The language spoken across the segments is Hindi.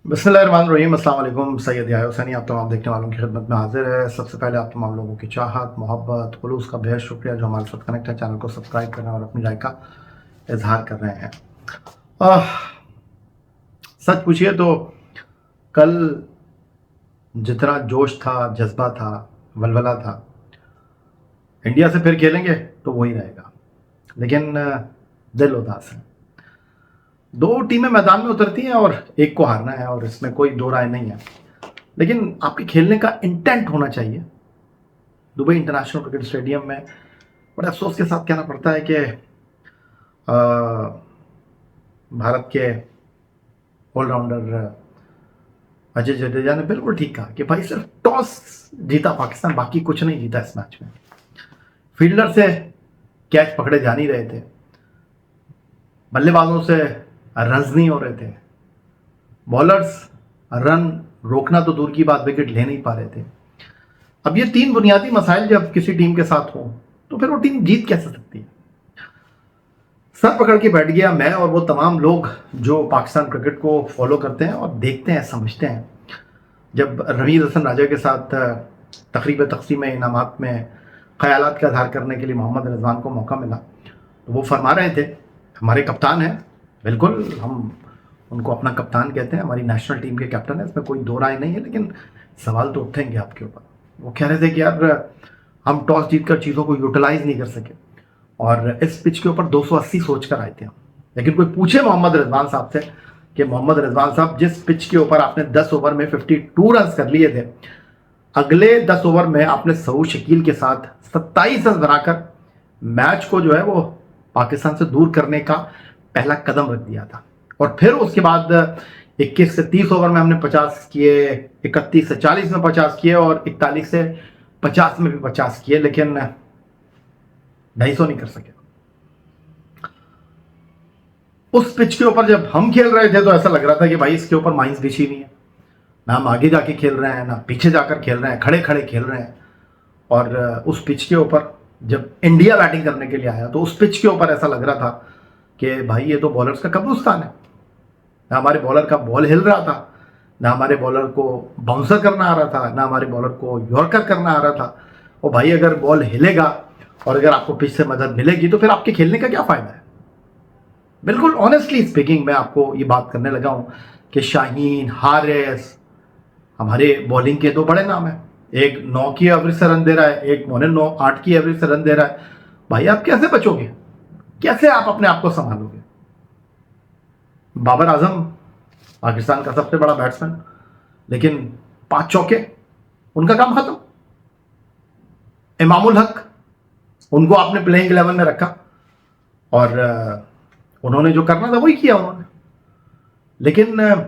बिस्मिल्लाहिर्रहमानिर्रहीम। अस्सलाम वालेकुम। सैयद याह्या हुसैनी आप तमाम देखने वालों की खिदमत में हाजिर है। सबसे पहले आप तमाम लोगों की चाहत, मोहब्बत, खुलूस का बेहद शुक्रिया जो हमारे साथ कनेक्ट है। चैनल को सब्सक्राइब करना और अपनी राय का इजहार कर रहे हैं। आह, सच पूछिए तो कल जितना जोश था, जज्बा था, वलवला था, इंडिया से फिर खेलेंगे तो वही रहेगा। लेकिन दिल उदास है। दो टीमें मैदान में उतरती हैं और एक को हारना है और इसमें कोई दो राय नहीं है। लेकिन आपके खेलने का इंटेंट होना चाहिए। दुबई इंटरनेशनल क्रिकेट स्टेडियम में बड़े अफसोस के साथ कहना पड़ता है कि भारत के ऑलराउंडर अजय जडेजा ने बिल्कुल ठीक कहा कि भाई सिर्फ टॉस जीता पाकिस्तान, बाकी कुछ नहीं जीता इस मैच में। फील्डर से कैच पकड़े जा नहीं रहे थे, बल्लेबाजों से रन्स नहीं हो रहे थे, बॉलर्स रन रोकना तो दूर की बात, विकेट ले नहीं पा रहे थे। अब ये तीन बुनियादी मसाइल जब किसी टीम के साथ हो तो फिर वो टीम जीत कैसे सकती है। सर पकड़ के बैठ गया मैं और वो तमाम लोग जो पाकिस्तान क्रिकेट को फॉलो करते हैं और देखते हैं, समझते हैं। जब रमीज़ हसन राजा के साथ तकरीब तकसीम इनामात में ख्यालात का इजहार करने के लिए मोहम्मद रिजवान को मौका मिला तो वो फरमा रहे थे, हमारे कप्तान हैं, बिल्कुल हम उनको अपना कप्तान कहते हैं, हमारी नेशनल टीम के कैप्टन है, इसमें कोई दो राय नहीं है। लेकिन सवाल तो उठेंगे आपके ऊपर। वो कह रहे थे कि यार हम टॉस जीत कर चीज़ों को यूटिलाइज नहीं कर सके और इस पिच के ऊपर 280 सोच कर आए थे हम। लेकिन कोई पूछे मोहम्मद रिजवान साहब से कि मोहम्मद रिजवान साहब, जिस पिच के ऊपर आपने 10 ओवर में 52 रन कर लिए थे, अगले 10 ओवर में आपने सऊद शकील के साथ 27 रन बनाकर मैच को जो है वो पाकिस्तान से दूर करने का पहला कदम रख दिया था। और फिर उसके बाद 21 से 30 ओवर में हमने 50 किए, 31 से 40 में 50 किए और 41 से 50 में भी 50 किए, लेकिन 250 नहीं कर सके। उस पिच के ऊपर जब हम खेल रहे थे तो ऐसा लग रहा था कि भाई इसके ऊपर माइंस बिछी नहीं है, ना हम आगे जाके खेल रहे हैं ना पीछे जाकर खेल रहे हैं, खड़े खड़े खेल रहे हैं। और उस पिच के ऊपर जब इंडिया बैटिंग करने के लिए आया तो उस पिच के ऊपर ऐसा लग रहा था कि भाई ये तो बॉलर्स का कब्रिस्तान है। ना हमारे बॉलर का बॉल हिल रहा था, ना हमारे बॉलर को बाउंसर करना आ रहा था, ना हमारे बॉलर को यॉर्कर करना आ रहा था। और भाई अगर बॉल हिलेगा और अगर आपको पिच से मदद मिलेगी तो फिर आपके खेलने का क्या फ़ायदा है। बिल्कुल ऑनेस्टली स्पीकिंग मैं आपको ये बात करने लगा हूँ कि शाहीन, हारिस हमारे बॉलिंग के दो बड़े नाम हैं। एक 9 की एवरेज से रन दे रहा है, एक 8 की एवरेज से रन दे रहा है। भाई आप कैसे बचोगे, कैसे आप अपने आप को संभालोगे। बाबर आजम पाकिस्तान का सबसे बड़ा बैट्समैन, लेकिन 5 चौके, उनका काम खत्म। इमामुल हक, उनको आपने प्लेइंग 11 में रखा और उन्होंने जो करना था वही किया उन्होंने। लेकिन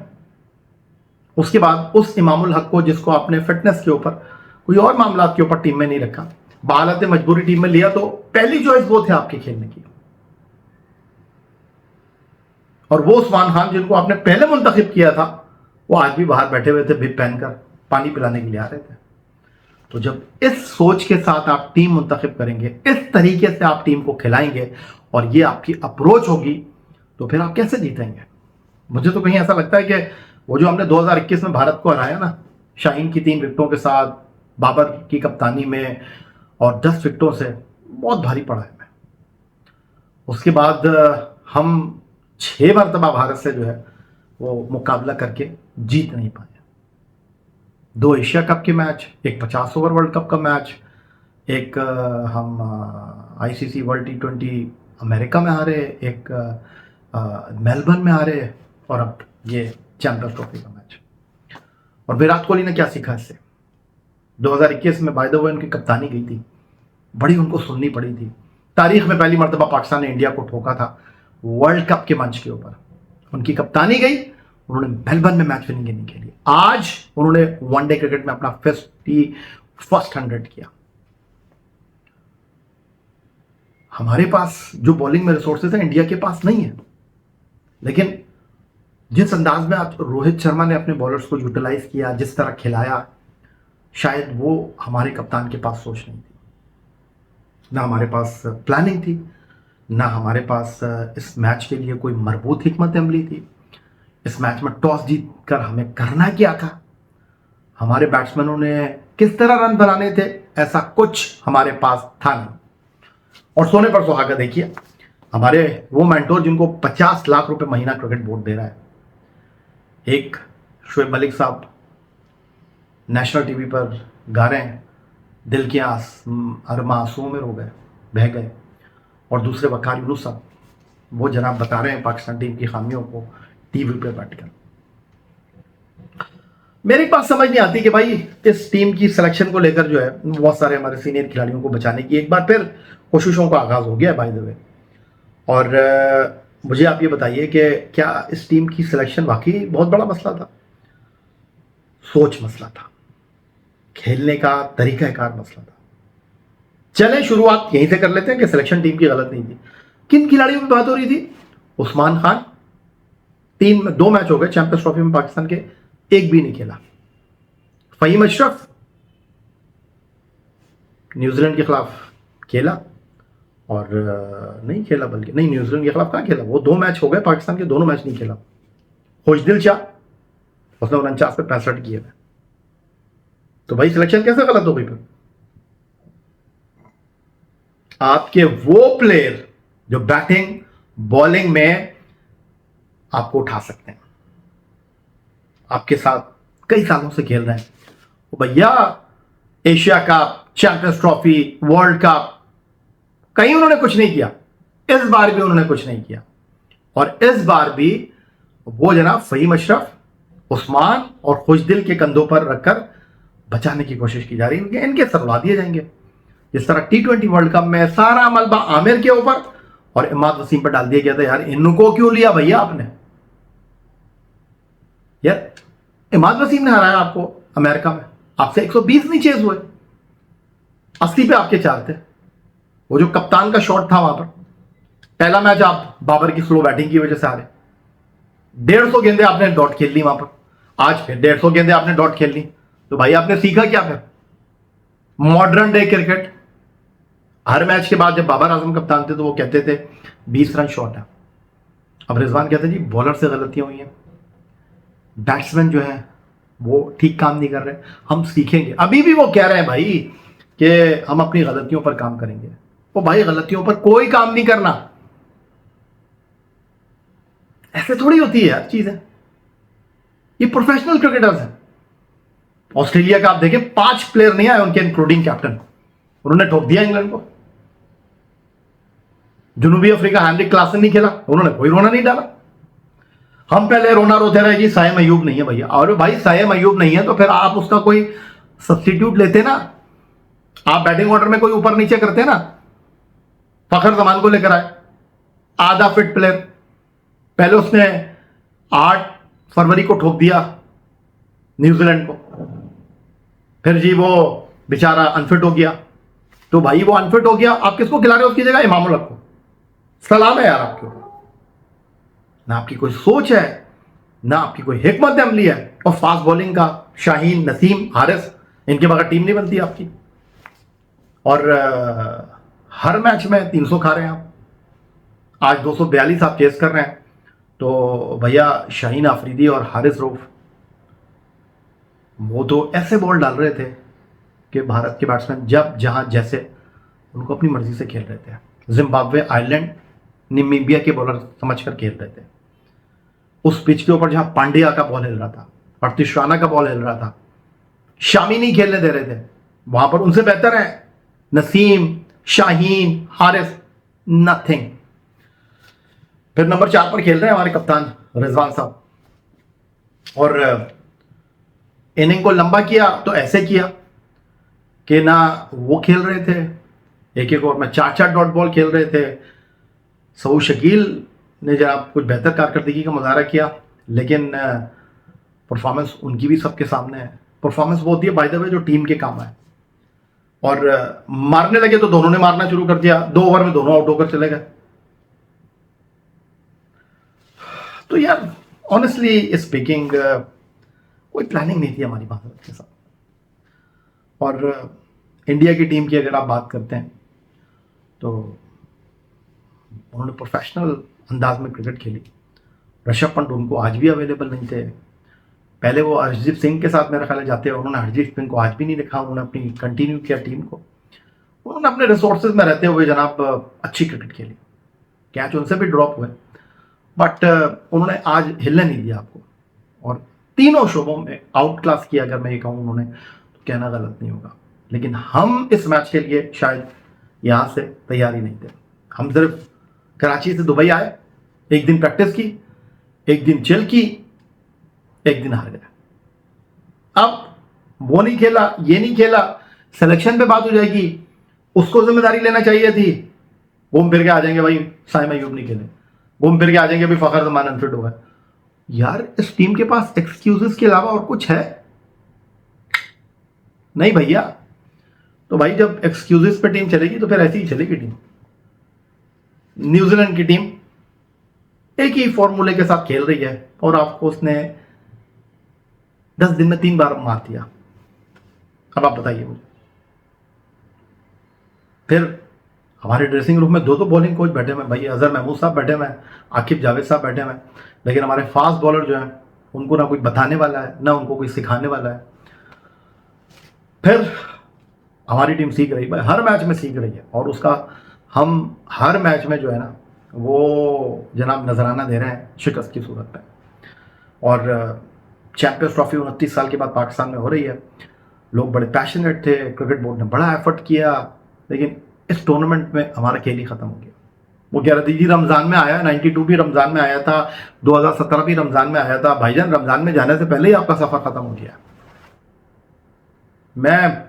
उसके बाद उस इमामुल हक को, जिसको आपने फिटनेस के ऊपर कोई और मामला के ऊपर टीम में नहीं रखा, बहालत मजबूरी टीम में लिया, तो पहली चॉइस वो थे आपके खेलने की। और वो उस्मान खान जिनको आपने पहले मुंतखब किया था, वो आज भी बाहर बैठे हुए थे बिप पहनकर, पानी पिलाने के लिए आ रहे थे। तो जब इस सोच के साथ आप टीम मुंतखब करेंगे, इस तरीके से आप टीम को खिलाएंगे और ये आपकी अप्रोच होगी, तो फिर आप कैसे जीतेंगे। मुझे तो कहीं ऐसा लगता है कि वो जो हमने 2021 में भारत को हराया ना, शाहीन की 3 विकेटों के साथ, बाबर की कप्तानी में और 10 विकेटों से, बहुत भारी पड़ा है। उसके बाद हम 6 मरतबा भारत से जो है वो मुकाबला करके जीत नहीं पाए। 2 एशिया कप के मैच, एक 50 ओवर वर्ल्ड कप का मैच, एक हम आईसीसी वर्ल्ड T20 अमेरिका में हारे, एक मेलबर्न में हारे, और अब ये चैंपियंस ट्रॉफी का मैच। और विराट कोहली ने क्या सीखा इससे। 2021 में बाय द वे उनकी कप्तानी गई थी, बड़ी उनको सुननी पड़ी थी। तारीख में पहली मरतबा पाकिस्तान ने इंडिया को ठोका था वर्ल्ड कप के मंच के ऊपर। उनकी कप्तानी गई, उन्होंने मेलबर्न में मैच विनिंग इनिंग खेली। आज उन्होंने वनडे क्रिकेट में अपना 51st 100 किया। हमारे पास जो बॉलिंग में रिसोर्सेज है इंडिया के पास नहीं है, लेकिन जिस अंदाज में आज रोहित शर्मा ने अपने बॉलर्स को यूटिलाइज किया, जिस तरह खिलाया, शायद वो हमारे कप्तान के पास सोच नहीं थी, ना हमारे पास प्लानिंग थी, ना हमारे पास इस मैच के लिए कोई मरबूत हिकमत अमली थी। इस मैच में टॉस जीत कर हमें करना क्या था, हमारे बैट्समैनों ने किस तरह रन बनाने थे, ऐसा कुछ हमारे पास था नहीं। और सोने पर सुहागा देखिए, हमारे वो मेंटोर जिनको 50 लाख रुपए महीना क्रिकेट बोर्ड दे रहा है, एक शोएब मलिक साहब नेशनल टीवी पर गा रहे हैं दिल के अरमा आंसुओं में रो गए, बह गए, और दूसरे वकार यूनुस साहब वो जनाब बता रहे हैं पाकिस्तान टीम की खामियों को टीवी पे बैठकर। मेरी बात समझ नहीं आती कि भाई इस टीम की सिलेक्शन को लेकर जो है बहुत सारे हमारे सीनियर खिलाड़ियों को बचाने की एक बार फिर कोशिशों का आगाज हो गया है बाय द वे। और मुझे आप ये बताइए कि क्या इस टीम की सिलेक्शन वाकई बहुत बड़ा मसला था? सोच मसला था, खेलने का तरीकाकार मसला था। चले शुरुआत यहीं से कर लेते हैं कि सिलेक्शन टीम की गलत नहीं थी। किन खिलाड़ियों की बात हो रही थी? उस्मान खान, 2 मैच हो गए चैंपियंस ट्रॉफी में पाकिस्तान के, एक भी नहीं खेला। फहीम अशरफ न्यूजीलैंड के खिलाफ खेला और नहीं खेला, बल्कि नहीं, न्यूजीलैंड के खिलाफ कहां खेला, वो 2 मैच हो गए पाकिस्तान के, दोनों मैच नहीं खेला। खुशदिल शाह, उसने 49 पे 65 किए थे। तो भाई सिलेक्शन कैसे गलत हो गई फिर? आपके वो प्लेयर जो बैटिंग बॉलिंग में आपको उठा सकते हैं, आपके साथ कई सालों से खेल रहे हैं, भैया Asia cup, champions trophy, world cup, कहीं उन्होंने कुछ नहीं किया। इस बार भी उन्होंने कुछ नहीं किया। और इस बार भी वो जनाब फहीम अशरफ, उस्मान और खुशदिल के कंधों पर रखकर बचाने की कोशिश की जा रही है। इनके सर उड़ा दिए जाएंगे, जिस तरह T20 वर्ल्ड कप में सारा मलबा आमिर के ऊपर और इमाद वसीम पर डाल दिया गया था। यार इनको क्यों लिया भैया आपने? यार इमाद वसीम ने हराया आपको अमेरिका में, आपसे 120 नहीं चेज हुए, 80 पे आपके 4 थे। वो जो कप्तान का शॉट था वहां पर, पहला मैच आप बाबर की स्लो बैटिंग की वजह से हारे। 150 गेंदे आपने डॉट खेल ली वहां पर, आज फिर 150 गेंदे आपने डॉट खेल ली। तो भाई आपने सीखा क्या फिर? Modern day cricket. हर मैच के बाद जब बाबर आजम कप्तान थे तो वो कहते थे 20 रन शॉट है। अब रिजवान कहते हैं जी बॉलर से गलतियां हुई हैं, बैट्समैन जो है वो ठीक काम नहीं कर रहे, हम सीखेंगे। अभी भी वो कह रहे हैं भाई कि हम अपनी गलतियों पर काम करेंगे। वो भाई गलतियों पर कोई काम नहीं करना, ऐसे थोड़ी होती है यार चीजें। ये प्रोफेशनल क्रिकेटर्स हैं। ऑस्ट्रेलिया का आप देखें 5 प्लेयर नहीं आए उनके, इंक्लूडिंग कैप्टन, उन्होंने ठोक दिया इंग्लैंड को। जनूबी अफ्रीका हैंड्रिक क्लासन नहीं खेला, उन्होंने कोई रोना नहीं डाला। हम पहले रोना रोते रहे जी साइम अयूब नहीं है भैया। और भाई साइम अयूब नहीं है तो फिर आप उसका कोई सब्स्टिट्यूट लेते ना, आप बैटिंग ऑर्डर में कोई ऊपर नीचे करते ना। फखर जमान को लेकर आए, आधा फिट प्लेयर, पहले उसने 8 फरवरी को ठोक दिया न्यूजीलैंड को, फिर जी वो बेचारा अनफिट हो गया। तो भाई वो अनफिट हो गया, आप किसको खिला रहे हो उसकी जगह? इमामुल हक को। सलाम है यार आपके ऊपर, ना आपकी कोई सोच है, ना आपकी कोई हिकमत अमली है। और फास्ट बॉलिंग का शाहीन, नसीम, हारिस, इनके बगैर टीम नहीं बनती आपकी। और हर मैच में 300 खा रहे हैं आप, आज 242 आप चेस कर रहे हैं। तो भैया शाहीन आफरीदी और हारिस रऊफ वो तो ऐसे बॉल डाल रहे थे कि भारत के बैट्समैन जब जहां जैसे उनको अपनी मर्जी से खेल रहे थे। जिम्बाब्वे, आयरलैंड, नामीबिया के बॉलर समझकर खेल रहे थे। उस पिच के ऊपर जहां पांड्या का बॉल हिल रहा था, अर्तिश राणा का बॉल हिल रहा था, शामी नहीं खेलने दे रहे थे, वहां पर उनसे बेहतर है नसीम, शाहीन, हारिस, नथिंग। फिर नंबर 4 पर खेल रहे हैं हमारे कप्तान रिजवान साहब, और इनिंग को लंबा किया तो ऐसे किया कि ना वो खेल रहे थे, एक एक ओवर में 4-4 डॉट बॉल खेल रहे थे। सऊद शकील ने जरा कुछ बेहतर कारकर्दगी का मुजाहरा किया, लेकिन परफॉर्मेंस उनकी भी सबके सामने है। परफॉर्मेंस वो होती है बाय द वे जो टीम के काम है। और मारने लगे तो दोनों ने मारना शुरू कर दिया, 2 ओवर में दोनों आउट होकर चले गए। तो यार ऑनेस्टली स्पीकिंग कोई प्लानिंग नहीं थी हमारी भारत के साथ। और इंडिया की टीम की अगर आप बात करते हैं तो उन्होंने प्रोफेशनल अंदाज में क्रिकेट खेली ऋषभ पंत उनको आज भी अवेलेबल नहीं थे। पहले वो हरजीत सिंह के साथ मेरा ख्याल है जाते हैं, उन्होंने हरजीत सिंह को आज भी नहीं देखा, उन्होंने अपनी कंटिन्यू किया टीम को। उन्होंने अपने रिसोर्सेज में रहते हुए जनाब अच्छी क्रिकेट खेली, कैच उनसे भी ड्रॉप हुए, बट उन्होंने आज हिलने नहीं दिया आपको, और तीनों शोबों में आउट क्लास किया। अगर मैं ये कहूँ उन्होंने, तो कहना गलत नहीं होगा। लेकिन हम इस मैच के लिए शायद यहाँ से तैयारी नहीं थे। हम सिर्फ कराची से दुबई आए, एक दिन प्रैक्टिस की, एक दिन चिल की, एक दिन हार गए। अब वो नहीं खेला, ये नहीं खेला, सिलेक्शन पे बात हो जाएगी, उसको जिम्मेदारी लेना चाहिए थी। घूम फिर के आ जाएंगे भाई साइम अयूब नहीं खेले, घूम फिर के आ जाएंगे भाई फखर जमान अनफिट हो गए। यार इस टीम के पास एक्सक्यूजेस के अलावा और कुछ है नहीं भैया। तो भाई जब एक्सक्यूजेस पे टीम चलेगी तो फिर ऐसी ही चलेगी टीम। न्यूजीलैंड की टीम एक ही फॉर्मूले के साथ खेल रही है और आपको उसने 10 दिन में 3 बार मार दिया। अब आप बताइए मुझे। फिर हमारे ड्रेसिंग रूम में 2 बॉलिंग कोच बैठे हुए भाई, अजहर महमूद साहब बैठे हुए हैं, आकिब जावेद साहब बैठे हुए हैं, लेकिन हमारे फास्ट बॉलर जो हैं उनको ना कोई बताने वाला है ना उनको कोई सिखाने वाला है। फिर हमारी टीम सीख रही है, हर मैच में सीख रही है, और उसका हम हर मैच में जो है ना वो जनाब नजराना दे रहे हैं शिकस्त की सूरत में। और चैंपियंस ट्रॉफी 29 साल के बाद पाकिस्तान में हो रही है। लोग बड़े पैशनेट थे, क्रिकेट बोर्ड ने बड़ा एफर्ट किया, लेकिन इस टूर्नामेंट में हमारा खेल ही खत्म हो गया। वो कह रहे थे जी रमज़ान में आया, 92 भी रमज़ान में आया था, 2017 भी रमज़ान में आया था। भाईजान रमज़ान में जाने से पहले ही आपका सफ़र ख़त्म हो गया। मैं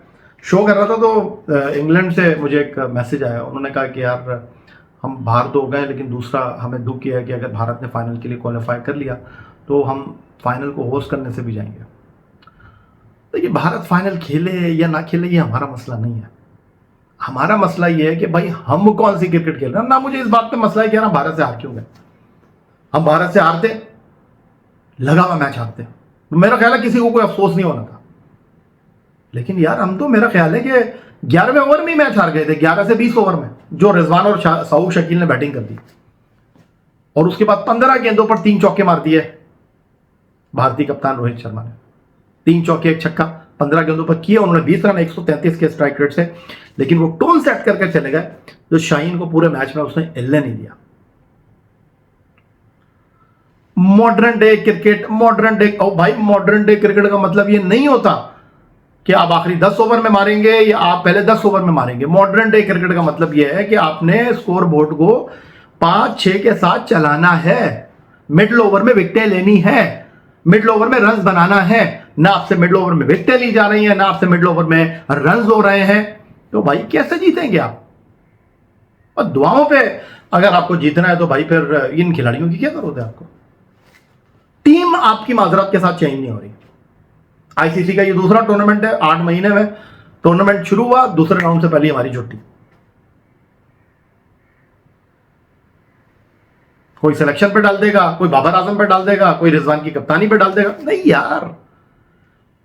शो कर रहा था तो इंग्लैंड से मुझे एक मैसेज आया, उन्होंने कहा कि यार हम बाहर तो हो गए, लेकिन दूसरा हमें दुख किया है कि अगर भारत ने फाइनल के लिए क्वालिफाई कर लिया तो हम फाइनल को होस्ट करने से भी जाएंगे। तो ये भारत फाइनल खेले या ना खेले ये हमारा मसला नहीं है। हमारा मसला ये है कि भाई हम कौन सी क्रिकेट खेल रहे हैं। ना मुझे इस बात पे मसला है कि यार भारत से हार क्यों गए। हम भारत से हारते, लगा हुआ मैच हारते, तो मेरा ख्याल है किसी को कोई अफसोस नहीं होना था। लेकिन यार हम तो, मेरा ख्याल है कि 11वें ओवर में ही मैच हार गए थे, 11 से 20 ओवर में, जो रिजवान और सऊद शकील ने बैटिंग कर दी, और उसके बाद 15 गेंदों पर 3 चौके मार दिए भारतीय कप्तान रोहित शर्मा ने। 3 चौके 1 छक्का 15 गेंदों पर किए उन्होंने, 20 रन 133 के स्ट्राइक रेट से। लेकिन वो टोन सेट करके चले गए जो शाहीन को पूरे मैच में उसने हिलने नहीं दिया। Modern day cricket, modern day, ओ भाई मॉडर्न डे क्रिकेट का मतलब ये नहीं होता कि आप आखिरी 10 ओवर में मारेंगे या आप पहले 10 ओवर में मारेंगे। मॉडर्न डे क्रिकेट का मतलब यह है कि आपने स्कोर बोर्ड को 5-6 के साथ चलाना है, मिडिल ओवर में विकेटें लेनी है, मिडिल ओवर में रन्स बनाना है। ना आपसे मिडिल ओवर में विकेटें ली जा रही हैं, ना आपसे मिडिल ओवर में रन्स हो रहे हैं, तो भाई कैसे जीतेंगे आप। और दुआओं पे अगर आपको जीतना है तो भाई फिर इन खिलाड़ियों की क्या जरूरत है आपको। टीम आपकी माजरत के साथ चेंज नहीं हो रही। आईसीसी का ये दूसरा टूर्नामेंट है, 8 महीने में टूर्नामेंट शुरू हुआ, दूसरे राउंड से पहले हमारी छुट्टी। कोई सिलेक्शन पे डाल देगा, कोई बाबर आजम पे डाल देगा, कोई रिजवान की कप्तानी पे डाल देगा। नहीं यार,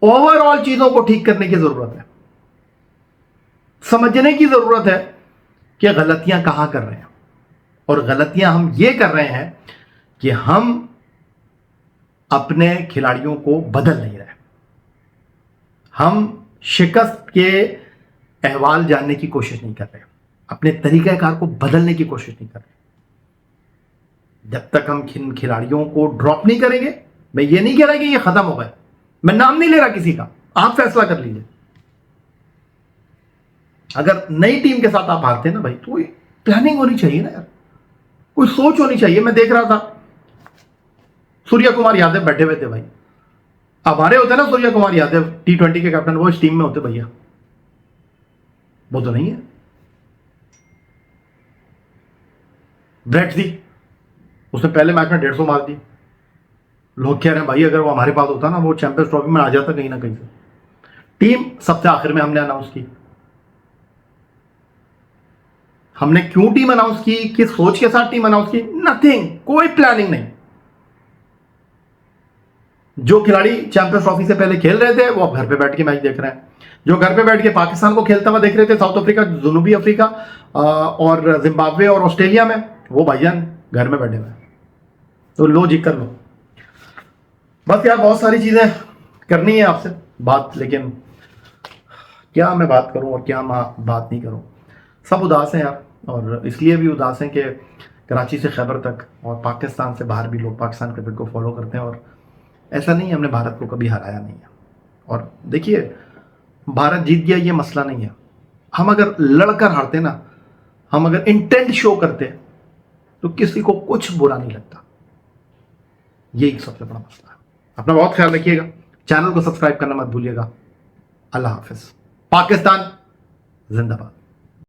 ओवरऑल चीजों को ठीक करने की जरूरत है, समझने की जरूरत है कि गलतियां कहां कर रहे हैं। और गलतियां हम ये कर रहे हैं कि हम अपने खिलाड़ियों को बदल नहीं रहे। हम शिकस्त के अहवाल जानने की कोशिश नहीं कर रहे, अपने तरीकाकार को बदलने की कोशिश नहीं कर रहे। जब तक हम इन खिलाड़ियों को ड्रॉप नहीं करेंगे, मैं ये नहीं कह रहा कि ये खत्म हो गए, मैं नाम नहीं ले रहा किसी का, आप फैसला कर लीजिए। अगर नई टीम के साथ आप हारते हैं ना भाई, तो कोई प्लानिंग होनी चाहिए ना यार, कोई सोच होनी चाहिए। मैं देख रहा था सूर्य कुमार यादव बैठे हुए थे भाई, हमारे होते ना सूर्य कुमार यादव T20 के कैप्टन, वो इस टीम में होते भैया, वो तो नहीं है। ब्रेट सी, उसने पहले मैच में 150 मार दी। लोग कह रहे हैं भाई अगर वो हमारे पास होता ना, वो चैंपियंस ट्रॉफी में आ जाता कहीं ना कहीं से। टीम सबसे आखिर में हमने अनाउंस की। हमने क्यों टीम अनाउंस की, किस सोच के साथ टीम अनाउंस की, नथिंग, कोई प्लानिंग नहीं। जो खिलाड़ी चैंपियंस ट्रॉफी से पहले खेल रहे थे वो अब घर पे बैठ के मैच देख रहे हैं। जो घर पे बैठ के पाकिस्तान को खेलता हुआ देख रहे थे, साउथ अफ्रीका, जनूबी अफ्रीका और जिम्बाब्वे और ऑस्ट्रेलिया में, वो भाईजान घर में बैठे हुए हैं। तो लो जी कर लो। बस यार बहुत सारी चीज़ें करनी है आपसे बात, लेकिन क्या मैं बात करूं और क्या मैं बात नहीं करूं। सब उदास हैं यार, और इसलिए भी उदास हैं कि कराची से खैबर तक और पाकिस्तान से बाहर भी लोग पाकिस्तान क्रिकेट को फॉलो करते हैं, और ऐसा नहीं है हमने भारत को कभी हराया नहीं है। और देखिए, भारत जीत गया ये मसला नहीं है। हम अगर लड़कर हारते ना, हम अगर इंटेंट शो करते तो किसी को कुछ बुरा नहीं लगता। ये एक सबसे बड़ा मसला है। अपना बहुत ख्याल रखिएगा, चैनल को सब्सक्राइब करना मत भूलिएगा। अल्लाह हाफिज। पाकिस्तान जिंदाबाद।